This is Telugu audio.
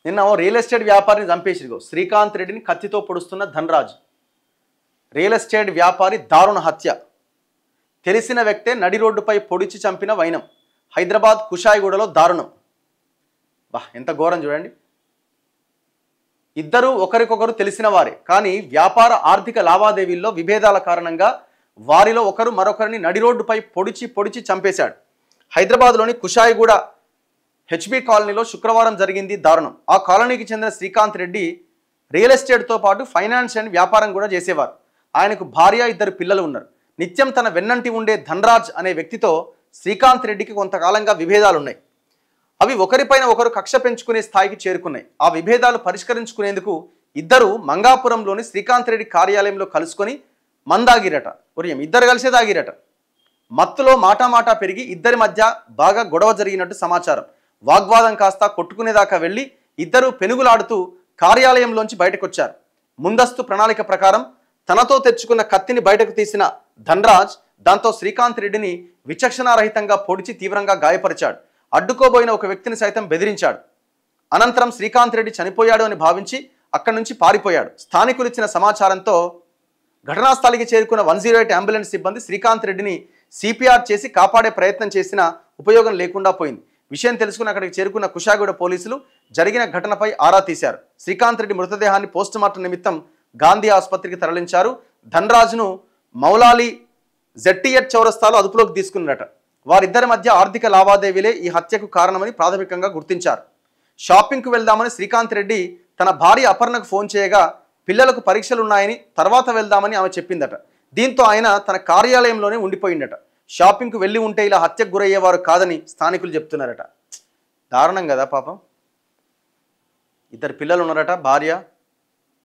నిన్న ఓ రియల్ ఎస్టేట్ వ్యాపారిని చంపేసిరుగో శ్రీకాంత్ రెడ్డిని కత్తితో పొడుస్తున్న ధనరాజ్. రియల్ ఎస్టేట్ వ్యాపారి దారుణ హత్య. తెలిసిన వ్యక్తే నడి రోడ్డుపై పొడిచి చంపిన వైనం. హైదరాబాద్ కుషాయిగూడలో దారుణం. ఎంత ఘోరం చూడండి. ఇద్దరు ఒకరికొకరు తెలిసిన వారే, కానీ వ్యాపార ఆర్థిక లావాదేవీల్లో విభేదాల కారణంగా వారిలో ఒకరు మరొకరిని నడి రోడ్డుపై పొడిచి చంపేశాడు. హైదరాబాద్లోని కుషాయిగూడ హెచ్బి కాలనీలో శుక్రవారం జరిగింది దారుణం. ఆ కాలనీకి చెందిన శ్రీకాంత్ రెడ్డి రియల్ ఎస్టేట్తో పాటు ఫైనాన్స్ అండ్ వ్యాపారం కూడా చేసేవారు. ఆయనకు భార్య, 2 పిల్లలు ఉన్నారు. నిత్యం తన వెన్నంటి ఉండే ధనరాజ్ అనే వ్యక్తితో శ్రీకాంత్ రెడ్డికి కొంతకాలంగా విభేదాలున్నాయి. అవి ఒకరిపైన ఒకరు కక్ష పెంచుకునే స్థాయికి చేరుకున్నాయి. ఆ విభేదాలు పరిష్కరించుకునేందుకు ఇద్దరు మంగాపురంలోని శ్రీకాంత్ రెడ్డి కార్యాలయంలో కలుసుకొని మందాగిరట. ఇద్దరు కలిసే తాగిరట. మత్తులో మాటామాటా పెరిగి ఇద్దరి మధ్య బాగా గొడవ జరిగినట్టు సమాచారం. వాగ్వాదం కాస్త కొట్టుకునేదాకా వెళ్ళి ఇద్దరు పెనుగులాడుతూ కార్యాలయంలోంచి బయటకొచ్చారు. ముందస్తు ప్రణాళిక ప్రకారం తనతో తెచ్చుకున్న కత్తిని బయటకు తీసిన ధనరాజ్ దాంతో శ్రీకాంత్ రెడ్డిని విచక్షణారహితంగా పొడిచి తీవ్రంగా గాయపరిచాడు. అడ్డుకోబోయిన ఒక వ్యక్తిని సైతం బెదిరించాడు. అనంతరం శ్రీకాంత్ రెడ్డి చనిపోయాడు అని భావించి అక్కడి నుంచి పారిపోయాడు. స్థానికులు ఇచ్చిన సమాచారంతో ఘటనా స్థలికి చేరుకున్న 108 అంబులెన్స్ సిబ్బంది శ్రీకాంత్ రెడ్డిని సిపిఆర్ చేసి కాపాడే ప్రయత్నం చేసినా ఉపయోగం లేకుండా పోయింది. విషయం తెలుసుకుని అక్కడికి చేరుకున్న కుషాయిగూడ పోలీసులు జరిగిన ఘటనపై ఆరా తీశారు. శ్రీకాంత్ రెడ్డి మృతదేహాన్ని పోస్టుమార్టం నిమిత్తం గాంధీ ఆసుపత్రికి తరలించారు. ధనరాజ్ను మౌలాలి జెట్టియట్ చౌరస్తాలో అదుపులోకి తీసుకున్నారట. వారిద్దరి మధ్య ఆర్థిక లావాదేవీలే ఈ హత్యకు కారణమని ప్రాథమికంగా గుర్తించారు. షాపింగ్కు వెళ్దామని శ్రీకాంత్ రెడ్డి తన భార్య అపర్ణకు ఫోన్ చేయగా పిల్లలకు పరీక్షలున్నాయని తర్వాత వెళ్దామని ఆమె చెప్పిందట. దీంతో ఆయన తన కార్యాలయంలోనే ఉండిపోయిందట. షాపింగ్కు వెళ్ళి ఉంటే ఇలా హత్యకు గురయ్యేవారు కాదని స్థానికులు చెప్తున్నారట. దారుణం కదా పాపం. 2 పిల్లలు ఉన్నారట, భార్య.